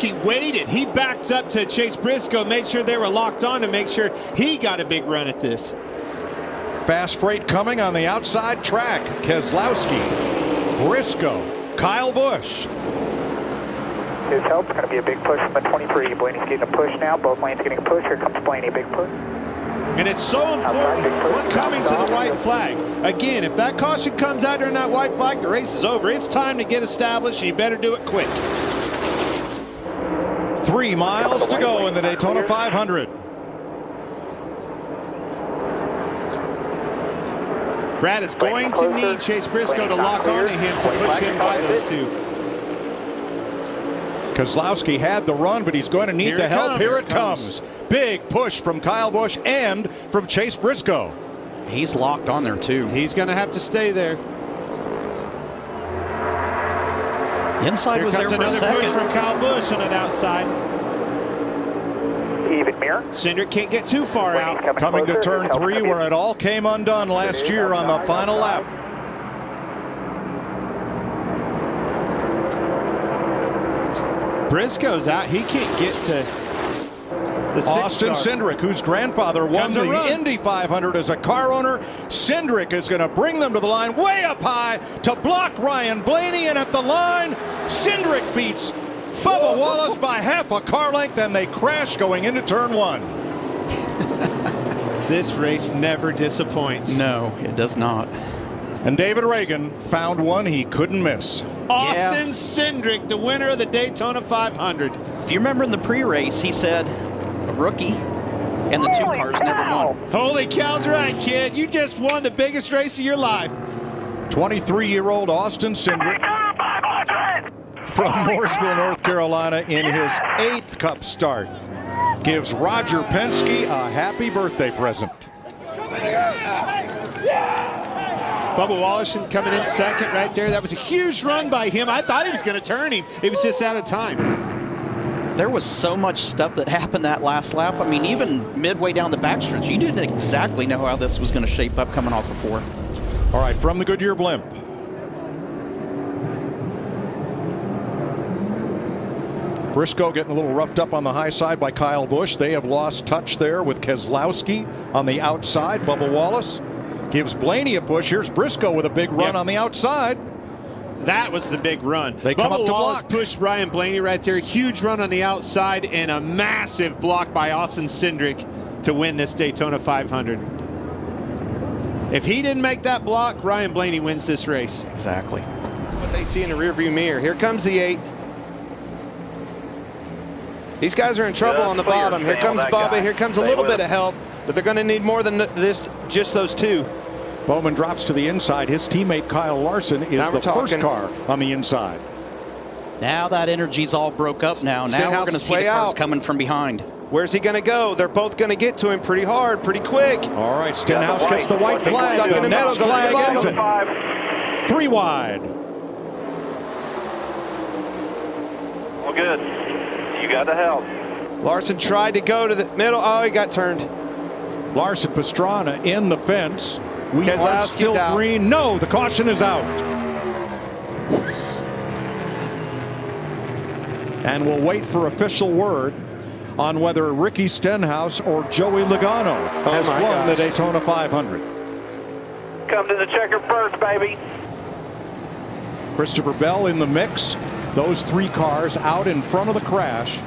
Kezlowski waited. He backed up to Chase Briscoe, made sure they were locked on to make sure he got a big run at this. Fast freight coming on the outside track. Kezlowski, Briscoe, Kyle Busch. His help's going to be a big push from the 23. Blaney's getting a push now. Both lanes getting a push. Here comes Blaney, big push. And it's so important. We're coming to the white flag. Again, if that caution comes out during that white flag, the race is over. It's time to get established, and you better do it quick. 3 miles to go in the Daytona 500. Brad is going to need Chase Briscoe to lock onto him to push him by those two. Kezlowski had the run, but he's going to need the help. Here it comes. Big push from Kyle Busch and from Chase Briscoe. He's locked on there too. He's going to have to stay there. Inside was there for a second. Push from Kyle Busch on that outside. Even mirror. Cindric can't get too far out. Coming to turn 3 where it all came undone last year on the final lap. Briscoe's out. He can't get to the Austin Cindric, whose grandfather won the Indy 500 as a car owner. Cindric is going to bring them to the line way up high to block Ryan Blaney, and at the line, Cindric beats Bubba Wallace by half a car length, and they crash going into turn 1. This race never disappoints. No, it does not. And David Reagan found one he couldn't miss. Austin Cindric, the winner of the Daytona 500. If you remember in the pre-race, he said a rookie and the 2 cars never won. Holy cow's right, kid. You just won the biggest race of your life. 23-year-old Austin Cindric from Mooresville, North Carolina, in his 8th Cup start, gives Roger Penske a happy birthday present. Bubba Wallace coming in second right there. That was a huge run by him. I thought he was going to turn him. He was just out of time. There was so much stuff that happened that last lap. I mean, even midway down the backstretch, you didn't exactly know how this was going to shape up coming off of 4. All right, from the Goodyear blimp. Briscoe getting a little roughed up on the high side by Kyle Busch. They have lost touch there with Kezlowski on the outside. Bubba Wallace gives Blaney a push. Here's Briscoe with a big run on the outside. That was the big run. They come up to Wallace block. Pushed Ryan Blaney right there. Huge run on the outside and a massive block by Austin Cindric to win this Daytona 500. If he didn't make that block, Ryan Blaney wins this race. Exactly. What they see in the rearview mirror. Here comes the 8. These guys are in trouble on the bottom. Here comes Bubba. Here comes a little bit of help, but they're going to need more than this, just those 2. Bowman drops to the inside. His teammate Kyle Larson is the first car on the inside. Now that energy's all broke up now. Now we're going to see the cars coming from behind. Where's he going to go? They're both going to get to him pretty hard, pretty quick. All right, Stenhouse gets the white flag. The next flag ends it. 3 wide. Well, good. You got the help. Larson tried to go to the middle. Oh, he got turned. Larson Pastrana in the fence. We are Kezlowski's still out. green. No, the caution is out. And we'll wait for official word on whether Ricky Stenhouse or Joey Logano has won the Daytona 500. Come to the checker first, baby. Christopher Bell in the mix. Those 3 cars out in front of the crash.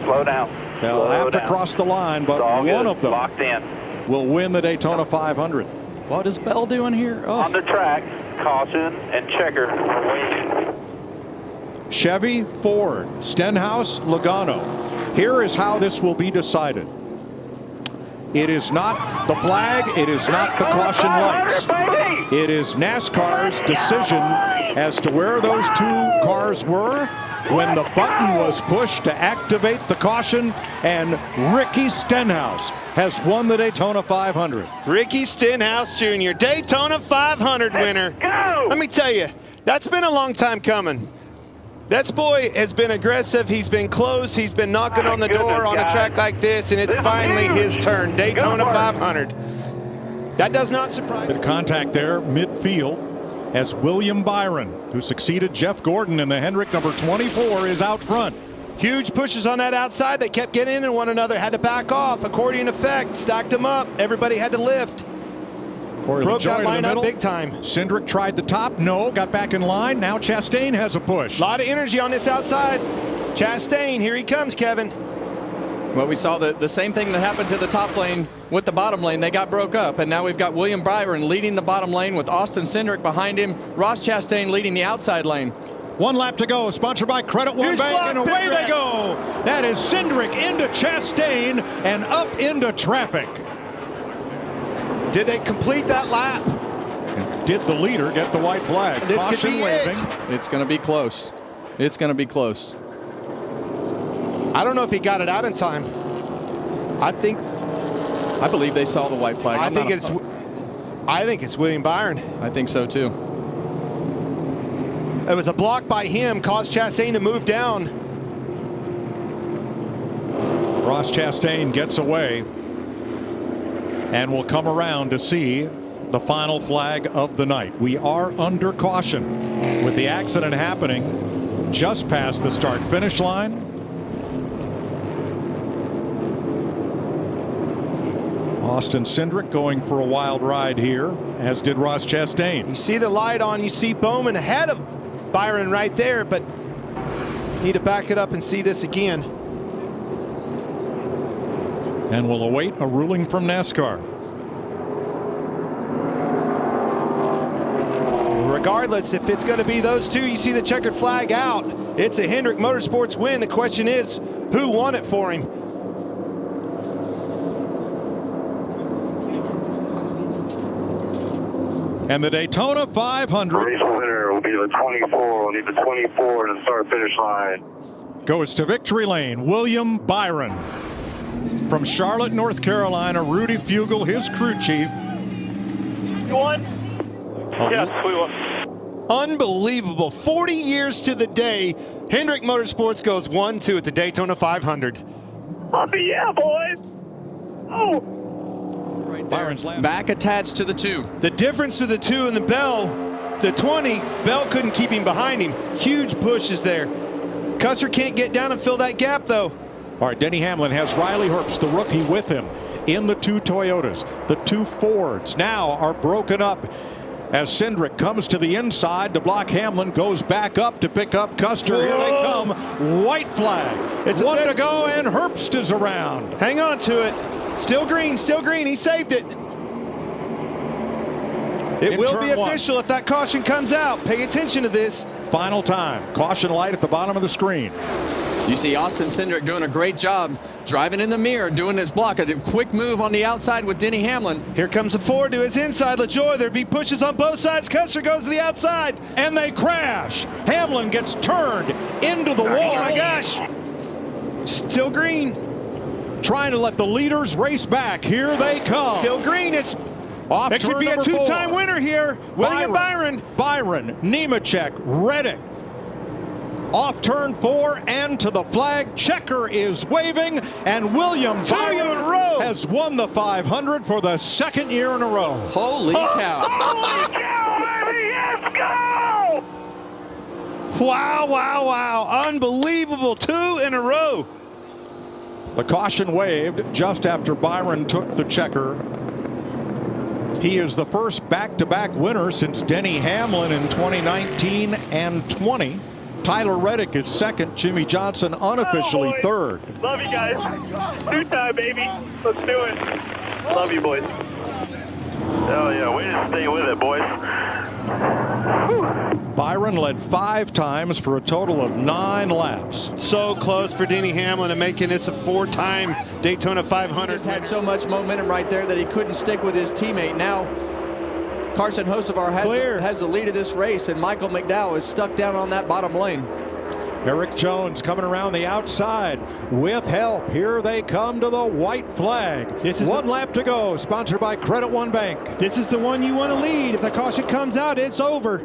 Slow down. They'll have to cross the line, but one of them locked in. will win the Daytona 500. What is Bell doing here? Oh. On the track, caution and checker. Chevy, Ford, Stenhouse, Logano. Here is how this will be decided. It is not the flag. It is not the caution lights. It is NASCAR's decision as to where those 2 cars were when the button was pushed to activate the caution, and Ricky Stenhouse has won the Daytona 500. Ricky Stenhouse Jr., Daytona 500 winner. Let me tell you, that's been a long time coming. That boy has been aggressive. He's been close. He's been knocking on the door on a track like this, and it's finally his turn. Daytona 500. That does not surprise me. Bit of contact there midfield as William Byron, who succeeded Jeff Gordon in the Hendrick number 24, is out front. Huge pushes on that outside. They kept getting in one another, had to back off. Accordion effect, stacked them up. Everybody had to lift. Broke that line up big time. Cindric tried the top, no, got back in line. Now Chastain has a push. A lot of energy on this outside. Chastain, here he comes, Kevin. Well, we saw the same thing that happened to the top lane with the bottom lane. They got broke up, and now we've got William Byron leading the bottom lane with Austin Cindric behind him. Ross Chastain leading the outside lane. 1 lap to go, sponsored by Credit One Bank, and away they go. That is Cindric into Chastain and up into traffic. Did they complete that lap? And did the leader get the white flag? This Caution could be waving. It's going to be close. It's going to be close. I don't know if he got it out in time. I believe they saw the white flag. I think it's William Byron. I think so too. It was a block by him, caused Chastain to move down. Ross Chastain gets away and will come around to see the final flag of the night. We are under caution with the accident happening just past the start-finish line. Austin Cindric going for a wild ride here, as did Ross Chastain. You see the light on, you see Bowman ahead of Byron right there, but need to back it up and see this again. And we'll await a ruling from NASCAR. Regardless, if it's going to be those two, you see the checkered flag out. It's a Hendrick Motorsports win. The question is, who won it for him? And the Daytona 500 race winner will be the 24. We'll need the 24 in the start-finish line. goes to victory lane. William Byron from Charlotte, North Carolina. Rudy Fugle, his crew chief. You won? Yes, we won. Unbelievable. 40 years to the day, Hendrick Motorsports goes 1-2 at the Daytona 500. Yeah, boys. Oh. Right Byron's lap. back attached to the 2. The difference to the 2 and the Bell, the 20, Bell couldn't keep him behind him. Huge pushes there. Custer can't get down and fill that gap, though. All right, Denny Hamlin has Riley Herbst, the rookie, with him in the 2 Toyotas. The 2 Fords now are broken up as Cindric comes to the inside to block Hamlin, goes back up to pick up Custer. Whoa. Here they come. White flag. It's 1 to go, and Herbst is around. Hang on to it. Still green, still green. He saved it. It will be official if that caution comes out. Pay attention to this. Final time. Caution light at the bottom of the screen. You see Austin Cindric doing a great job driving in the mirror, doing his block. A quick move on the outside with Denny Hamlin. Here comes the Ford to his inside. LaJoy, there'd be pushes on both sides. Custer goes to the outside. And they crash. Hamlin gets turned into the wall. Oh my gosh. Still green. Trying to let the leaders race back. Here they come. Still green. It could be a 2-time winner here. William Byron. Byron, Nemechek, Reddick. Off turn 4 and to the flag. Checker is waving, and William Byron has won the 500 for the 2nd year in a row. Holy cow. Holy cow, baby, let's go! Wow, wow, wow. Unbelievable. 2 in a row. The caution waved just after Byron took the checker. He is the first back-to-back winner since Denny Hamlin in 2019 and 20. Tyler Reddick is 2nd. Jimmy Johnson unofficially 3rd. Love you guys. 2-time, baby. Let's do it. Love you, boys. Hell yeah, way to stay with it, boys. Whew. Byron led 5 times for a total of 9 laps. So close for Denny Hamlin to making this a 4-time Daytona 500. He's had so much momentum right there that he couldn't stick with his teammate. Now Carson Hocevar has the lead of this race, and Michael McDowell is stuck down on that bottom lane. Eric Jones coming around the outside with help. Here they come to the white flag. This is 1 lap to go, sponsored by Credit One Bank. This is the one you want to lead. If the caution comes out, it's over.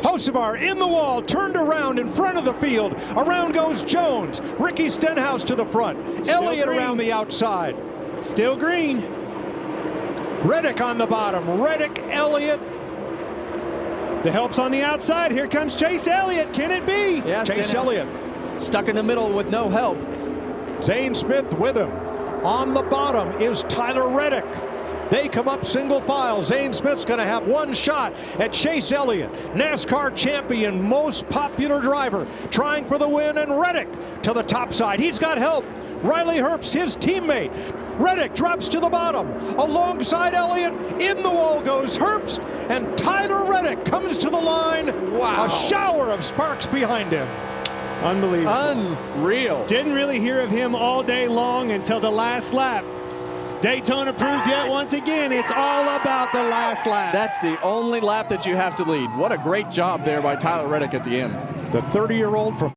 Hocevar in the wall, turned around in front of the field. Around goes Jones. Ricky Stenhouse to the front. Elliott green. around the outside. Still green. Reddick on the bottom. Reddick, Elliott. The help's on the outside. Here comes Chase Elliott. Can it be? Yeah, Chase Stenhouse Elliott. stuck in the middle with no help. Zane Smith with him. On the bottom is Tyler Reddick. They come up single file. Zane Smith's going to have one shot at Chase Elliott, NASCAR champion, most popular driver, trying for the win, and Reddick to the top side. He's got help. Riley Herbst, his teammate. Reddick drops to the bottom. Alongside Elliott, in the wall goes Herbst, and Tyler Reddick comes to the line. Wow. A shower of sparks behind him. Unbelievable. Unreal. Didn't really hear of him all day long until the last lap. Daytona proves yet once again it's all about the last lap. That's the only lap that you have to lead. What a great job there by Tyler Reddick at the end. The 30-year-old from